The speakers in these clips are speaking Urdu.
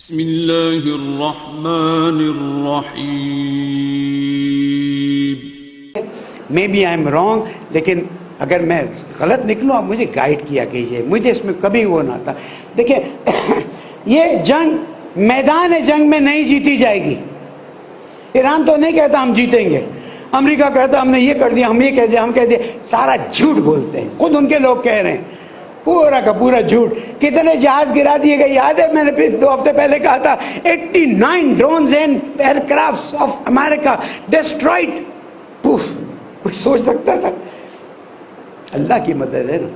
بسم اللہ الرحمن الرحیم. میں بھی آئی ایم رانگ، لیکن اگر میں غلط نکلوں آپ مجھے گائیڈ کیا کیجیے، مجھے اس میں کبھی وہ نہ تھا. دیکھیں یہ جنگ میدان جنگ میں نہیں جیتی جائے گی. ایران تو نہیں کہتا ہم جیتیں گے، امریکہ کہتا ہم نے یہ کر دیا، ہم یہ کہہ دیا، ہم کہہ دیا. سارا جھوٹ بولتے ہیں، خود ان کے لوگ کہہ رہے ہیں پورا کا پورا جھوٹ. کتنے جہاز گرا دیے گئے یاد ہے؟ میں نے 2 ہفتے پہلے کہا تھا 89 drones and aircraft of امریکہ ڈسٹرائڈ. کچھ سوچ سکتا تھا؟ اللہ کی مدد ہے نا.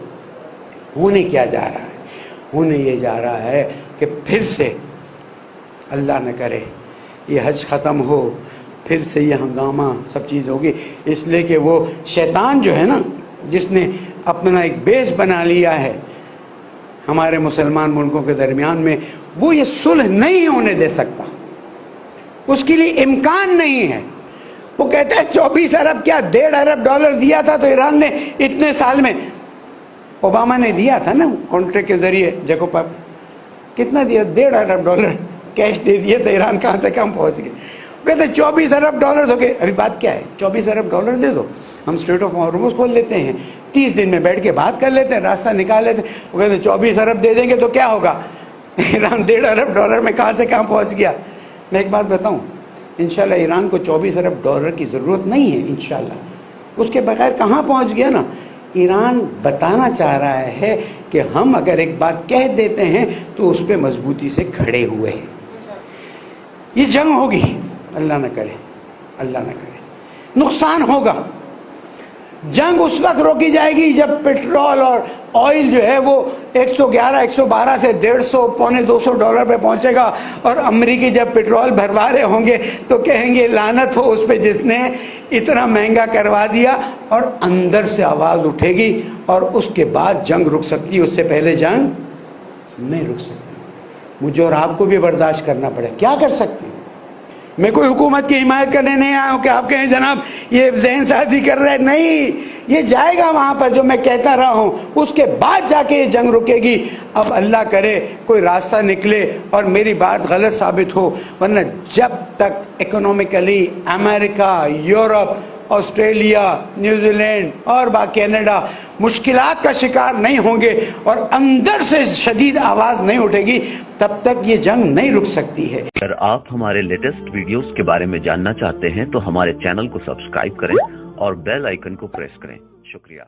ہونے کیا جا رہا ہے؟ ہونے یہ جا رہا ہے کہ پھر سے اللہ نہ کرے یہ حج ختم ہو، پھر سے یہ ہنگامہ سب چیز ہوگی. اس لیے کہ وہ شیطان جو ہے نا، جس نے اپنا ایک بیس بنا لیا ہے ہمارے مسلمان ملکوں کے درمیان میں، وہ یہ صلح نہیں ہونے دے سکتا. اس کے لیے امکان نہیں ہے. وہ کہتا ہے 24 ارب کیا $1.5 ارب دیا تھا تو ایران نے اتنے سال میں. اوباما نے دیا تھا نا کانٹریکٹ کے ذریعے جیکوب، کتنا دیا؟ $1.5 ارب کیش دے دیا تو ایران کہاں سے کہاں پہنچ گئے. کہتے ہیں 24 ارب ہو گئے. ابھی بات کیا ہے؟ 24 ارب دے دو، ہم اسٹریٹ آف ہارمز کھول لیتے ہیں، 30 دن میں بیٹھ کے بات کر لیتے ہیں، راستہ نکال لیتے ہیں. وہ کہتے ہیں 24 ارب دے دیں گے تو کیا ہوگا؟ ایران $1.5 ارب میں کہاں سے کہاں پہنچ گیا. میں ایک بات بتاؤں، انشاءاللہ ایران کو 24 ارب ڈالر کی ضرورت نہیں ہے انشاءاللہ. اس کے بغیر کہاں پہنچ گیا نا. ایران بتانا چاہ رہا ہے کہ ہم اگر ایک بات کہہ دیتے ہیں تو اس پہ مضبوطی سے کھڑے ہوئے ہیں. یہ جنگ ہوگی، اللہ نہ کرے، اللہ نہ کرے. نقصان ہوگا. جنگ اس وقت روکی جائے گی جب پیٹرول اور آئل جو ہے وہ 111 112 سے 150 پونے $200 پہ پہنچے گا، اور امریکی جب پیٹرول بھروا رہے ہوں گے تو کہیں گے لعنت ہو اس پہ جس نے اتنا مہنگا کروا دیا. اور اندر سے آواز اٹھے گی اور اس کے بعد جنگ رک سکتی ہے، اس سے پہلے جنگ نہیں رک سکتی. مجھے اور آپ کو بھی برداشت کرنا پڑے. کیا کر سکتے ہیں؟ میں کوئی حکومت کی حمایت کرنے نہیں آیا ہوں کہ آپ کہیں جناب یہ ذہن سازی کر رہے. نہیں، یہ جائے گا وہاں پر جو میں کہتا رہا ہوں، اس کے بعد جا کے یہ جنگ رکے گی. اب اللہ کرے کوئی راستہ نکلے اور میری بات غلط ثابت ہو، ورنہ جب تک اکنومیکلی امریکہ، یورپ، آسٹریلیا، نیوزی لینڈ اور کینیڈا مشکلات کا شکار نہیں ہوں گے اور اندر سے شدید آواز نہیں اٹھے گی، تب تک یہ جنگ نہیں رک سکتی ہے. اگر آپ ہمارے لیٹسٹ ویڈیوز کے بارے میں جاننا چاہتے ہیں تو ہمارے چینل کو سبسکرائب کریں اور بیل آئیکن کو پریس کریں. شکریہ.